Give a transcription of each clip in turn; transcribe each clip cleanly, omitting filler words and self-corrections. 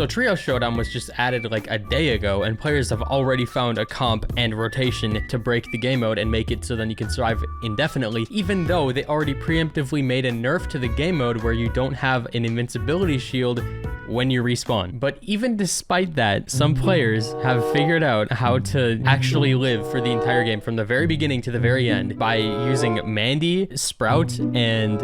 So Trio Showdown was just added like a day ago, and players have already found a comp and rotation to break the game mode and make it so then you can survive indefinitely, even though they already preemptively made a nerf to the game mode where you don't have an invincibility shield when you respawn. But even despite that, some players have figured out how to actually live for the entire game from the very beginning to the very end by using Mandy, Sprout, and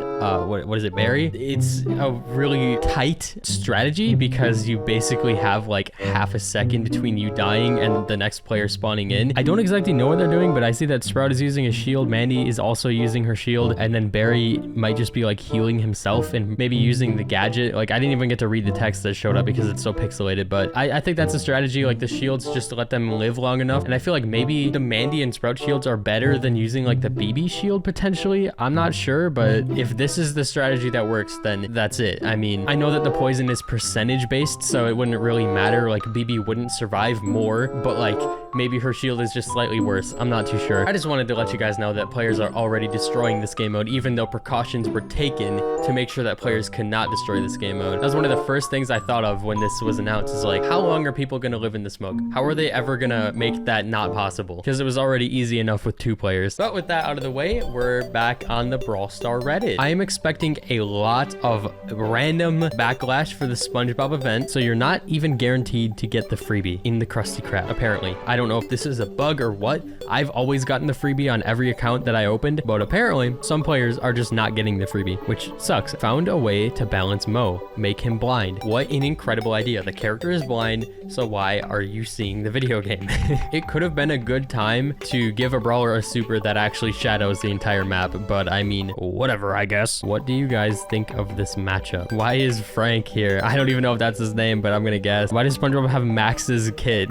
what is it, Barry? It's a really tight strategy because you basically have like half a second between you dying and the next player spawning in. I don't exactly know what they're doing, but I see that Sprout is using a shield, Mandy is also using her shield, and then Barry might just be like healing himself and maybe using the gadget. Like, I didn't even get to read the text that showed up because it's so pixelated, but I think that's a strategy, like the shields just to let them live long enough. And I feel like maybe the Mandy and Sprout shields are better than using like the BB shield potentially. I'm not sure, but if this is the strategy that works, then that's it. I mean, I know that the poison is percentage based, so it wouldn't really matter. Like BB wouldn't survive more, but like maybe her shield is just slightly worse. I'm not too sure. I just wanted to let you guys know that players are already destroying this game mode, even though precautions were taken to make sure that players cannot destroy this game mode. That was one of the first things I thought of when this was announced, is like, how long are people gonna live in the smoke? How are they ever gonna make that not possible? Because it was already easy enough with 2 players. But with that out of the way, we're back on the Brawl Star Reddit. I am expecting a lot of random backlash for the Spongebob event, so you're not even guaranteed to get the freebie in the Krusty Krab, apparently. I don't know if this is a bug or what. I've always gotten the freebie on every account that I opened, but apparently some players are just not getting the freebie, which sucks. Found a way to balance Mo, make him blind. What an incredible idea. The character is blind, so why are you seeing the video game? It could have been a good time to give a brawler a super that actually shadows the entire map, but I mean, whatever, I guess. What do you guys think of this matchup? Why is Frank here? I don't even know if that's his name, but I'm gonna guess. Why does SpongeBob have Max's kid?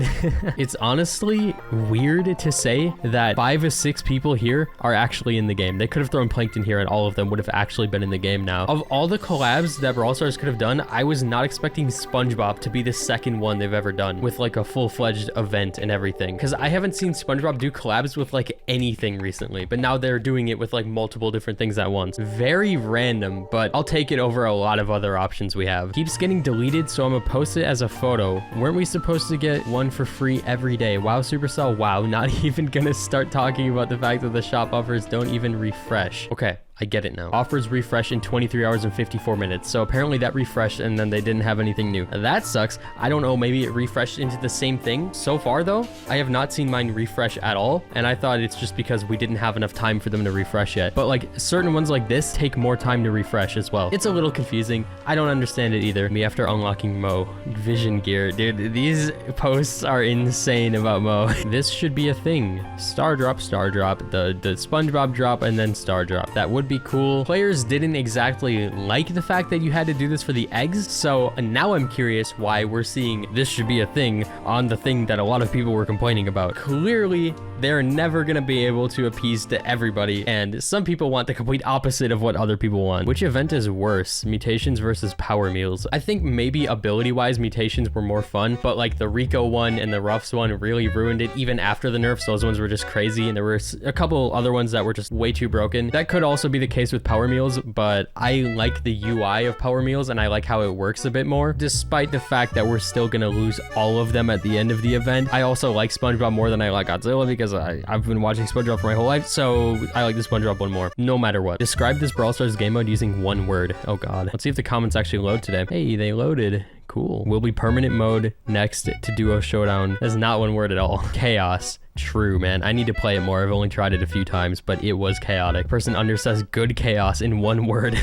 It's honestly weird to say that 5 of 6 people here are actually in the game. They could have thrown Plankton here and all of them would have actually been in the game now. Of all the collabs that Brawl Stars could have done, I was not expecting SpongeBob to be the second one they've ever done with like a full-fledged event and everything, because I haven't seen SpongeBob do collabs with like anything recently, but now they're doing it with like multiple different things at once. Very random, but I'll take it over a lot of other options we have. Keeps getting deleted, so I'm gonna post it as a photo. Weren't we supposed to get one for free every day? Wow, Supercell, wow. Not even gonna start talking about the fact that the shop offers don't even refresh. Okay, I get it now. Offers refresh in 23 hours and 54 minutes. So apparently that refreshed and then they didn't have anything new. That sucks. I don't know, maybe it refreshed into the same thing. So far though, I have not seen mine refresh at all. And I thought it's just because we didn't have enough time for them to refresh yet. But like certain ones like this take more time to refresh as well. It's a little confusing. I don't understand it either. Me after unlocking Mo. Vision gear. Dude, these posts are insane about Mo. This should be a thing. Star drop, the SpongeBob drop, and then star drop. That would be cool. Players didn't exactly like the fact that you had to do this for the eggs, so now I'm curious why we're seeing this should be a thing on the thing that a lot of people were complaining about. Clearly, they're never gonna be able to appease to everybody, and some people want the complete opposite of what other people want. Which event is worse, mutations versus power meals? I think maybe ability-wise, mutations were more fun, but like the Rico one and the Ruffs one really ruined it even after the nerfs. Those ones were just crazy, and there were a couple other ones that were just way too broken. That could also be the case with power meals, but I like the UI of power meals and I like how it works a bit more, despite the fact that we're still gonna lose all of them at the end of the event. I also like SpongeBob more than I like Godzilla because I've been watching SpongeBob for my whole life, so I like the SpongeBob one more, no matter what. Describe this Brawl Stars game mode using one word. Oh god. Let's see if the comments actually load today. Hey, they loaded. Cool. Will be permanent mode next to Duo Showdown. That's not one word at all. Chaos. True, man. I need to play it more. I've only tried it a few times, but it was chaotic. Person under says good chaos in one word.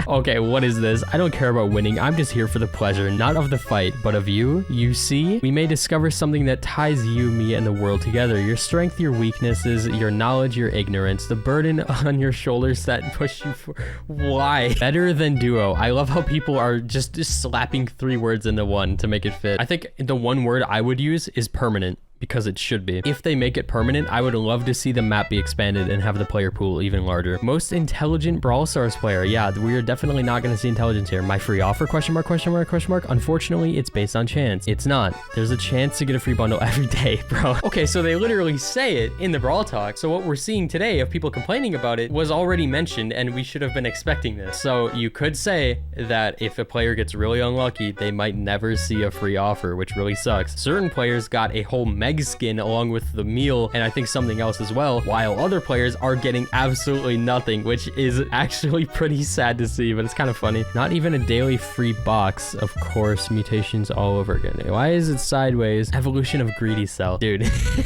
Okay, what is this? I don't care about winning. I'm just here for the pleasure, not of the fight, but of you. You see, we may discover something that ties you, me, and the world together. Your strength, your weaknesses, your knowledge, your ignorance, the burden on your shoulders that push you for... Why? Better than Duo. I love how people are just slapping 3 words into one to make it fit. I think the one word I would use is permanent. because it should be. If they make it permanent, I would love to see the map be expanded and have the player pool even larger. Most intelligent Brawl Stars player. Yeah, we are definitely not going to see intelligence here. My free offer, question mark, question mark, question mark. Unfortunately, it's based on chance. It's not. There's a chance to get a free bundle every day, bro. Okay, so they literally say it in the Brawl Talk. So what we're seeing today of people complaining about it was already mentioned, and we should have been expecting this. So you could say that if a player gets really unlucky, they might never see a free offer, which really sucks. Certain players got a whole Meg skin along with the meal, and I think something else as well, while other players are getting absolutely nothing, which is actually pretty sad to see, but it's kind of funny. Not even a daily free box. Of course, mutations all over again. Why is it sideways? Evolution of greedy cell. Dude,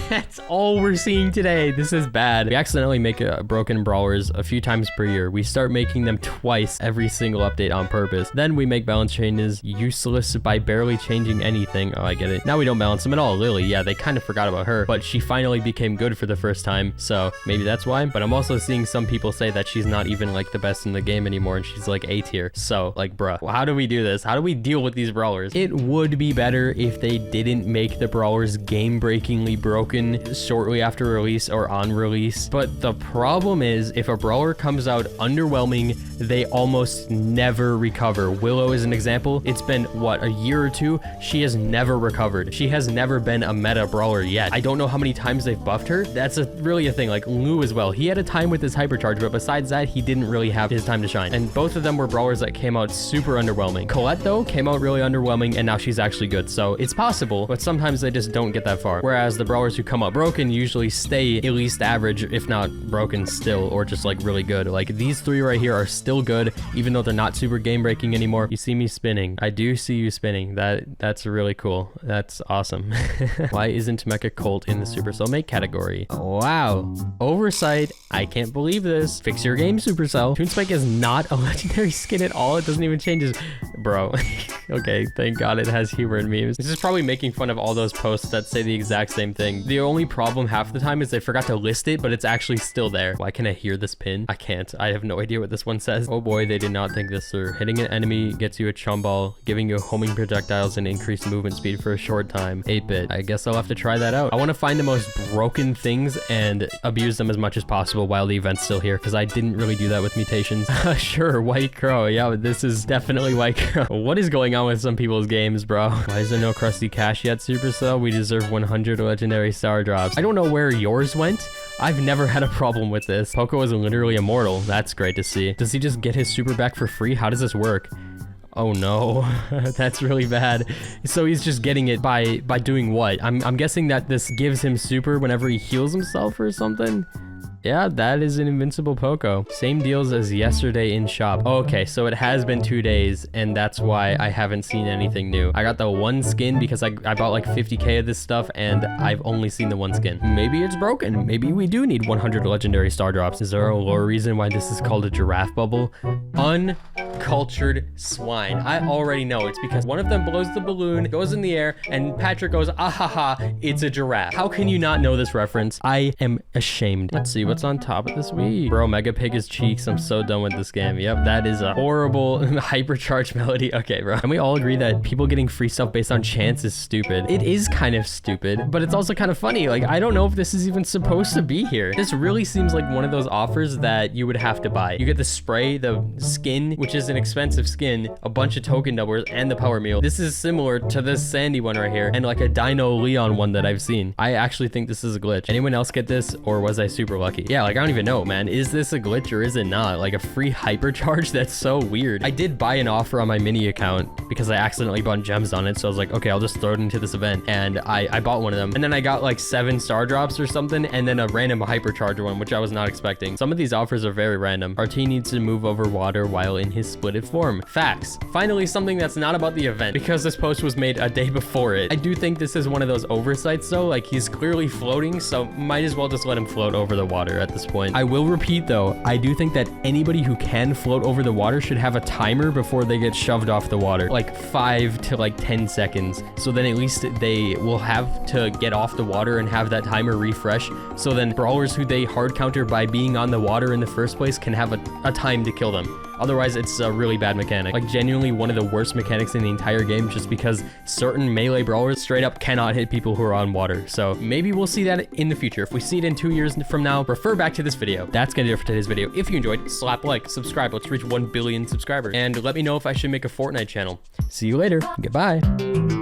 that's all we're seeing today. This is bad. We accidentally make broken brawlers a few times per year. We start making them twice every single update on purpose. Then we make balance changes useless by barely changing anything. Oh, I get it. Now we don't balance them at all. Lily, yeah, they kind of forgot about her, but she finally became good for the first time, so maybe that's why. But I'm also seeing some people say that she's not even like the best in the game anymore, and she's like A tier. So like, bruh, well, how do we do this? How do we deal with these brawlers? It would be better if they didn't make the brawlers game-breakingly broken shortly after release or on release. But the problem is, if a brawler comes out underwhelming, they almost never recover. Willow is an example. It's been, what, a year or two? She has never recovered. She has never been a meta brawler yet. I don't know how many times they've buffed her. That's really a thing. Like Lou as well. He had a time with his hypercharge, but besides that, he didn't really have his time to shine. And both of them were brawlers that came out super underwhelming. Colette, though, came out really underwhelming, and now she's actually good. So it's possible, but sometimes they just don't get that far. Whereas the brawlers who come out broken usually stay at least average, if not broken still, or just like really good. Like these three right here are still good, even though they're not super game breaking anymore. You see me spinning. I do see you spinning. That's really cool. That's awesome. Why isn't Mecha Colt in the Supercell make category? Wow. Oversight. I can't believe this. Fix your game, Supercell. Toonspike is not a legendary skin at all. It doesn't even change his... Bro. Okay, thank God it has humor and memes. This is probably making fun of all those posts that say the exact same thing. The only problem half the time is they forgot to list it, but it's actually still there. Why can I hear this pin? I can't. I have no idea what this one says. Oh boy, they did not think this through. Hitting an enemy gets you a chum ball, giving you homing projectiles and increased movement speed for a short time. 8-bit. I guess I'll have to try that out. I want to find the most broken things and abuse them as much as possible while the event's still here, because I didn't really do that with mutations. Sure, White Crow. Yeah, but this is definitely White Crow. What is going on with some people's games, bro? Why is there no Krusty Cash yet, Supercell? We deserve 100 legendary star drops. I don't know where yours went. I've never had a problem with this. Poco is literally immortal. That's great to see. Does he just get his super back for free? How does this work? Oh no, that's really bad. So he's just getting it by doing what? I'm guessing that this gives him super whenever he heals himself or something. Yeah, that is an invincible Poco. Same deals as yesterday in shop. Okay, so it has been 2 days, and that's why I haven't seen anything new. I got the one skin because I bought like 50k of this stuff, and I've only seen the one skin. Maybe it's broken. Maybe we do need 100 legendary star drops. Is there a lore reason why this is called a giraffe bubble? Uncultured swine. I already know. It's because one of them blows the balloon, goes in the air, and Patrick goes, ahaha, it's a giraffe. How can you not know this reference? I am ashamed. Let's see what's on top of this week. Bro, Mega Pig his cheeks. I'm so done with this game. Yep, that is a horrible hypercharged melody. Okay, bro. Can we all agree that people getting free stuff based on chance is stupid? It is kind of stupid, but it's also kind of funny. Like, I don't know if this is even supposed to be here. This really seems like one of those offers that you would have to buy. You get the spray, the skin, which is an expensive skin, a bunch of token doublers, and the power meal. This is similar to this Sandy one right here, and like a Dino Leon one that I've seen. I actually think this is a glitch. Anyone else get this, or was I super lucky? Yeah, like I don't even know, man. Is this a glitch or is it not? Like a free hypercharge? That's so weird. I did buy an offer on my mini account because I accidentally bought gems on it. So I was like, okay, I'll just throw it into this event. And I bought one of them. And then I got like 7 star drops or something. And then a random hypercharge one, which I was not expecting. Some of these offers are very random. RT needs to move over water while in his splitted form. Facts. Finally, something that's not about the event because this post was made a day before it. I do think this is one of those oversights though. Like he's clearly floating. So might as well just let him float over the water at this point. I will repeat though, I do think that anybody who can float over the water should have a timer before they get shoved off the water, like 5 to like 10 seconds. So then at least they will have to get off the water and have that timer refresh. So then brawlers who they hard counter by being on the water in the first place can have a time to kill them. Otherwise, it's a really bad mechanic. Like, genuinely one of the worst mechanics in the entire game, just because certain melee brawlers straight up cannot hit people who are on water. So maybe we'll see that in the future. If we see it in 2 years from now, refer back to this video. That's gonna do it for today's video. If you enjoyed, slap like, subscribe. Let's reach 1 billion subscribers. And let me know if I should make a Fortnite channel. See you later. Goodbye.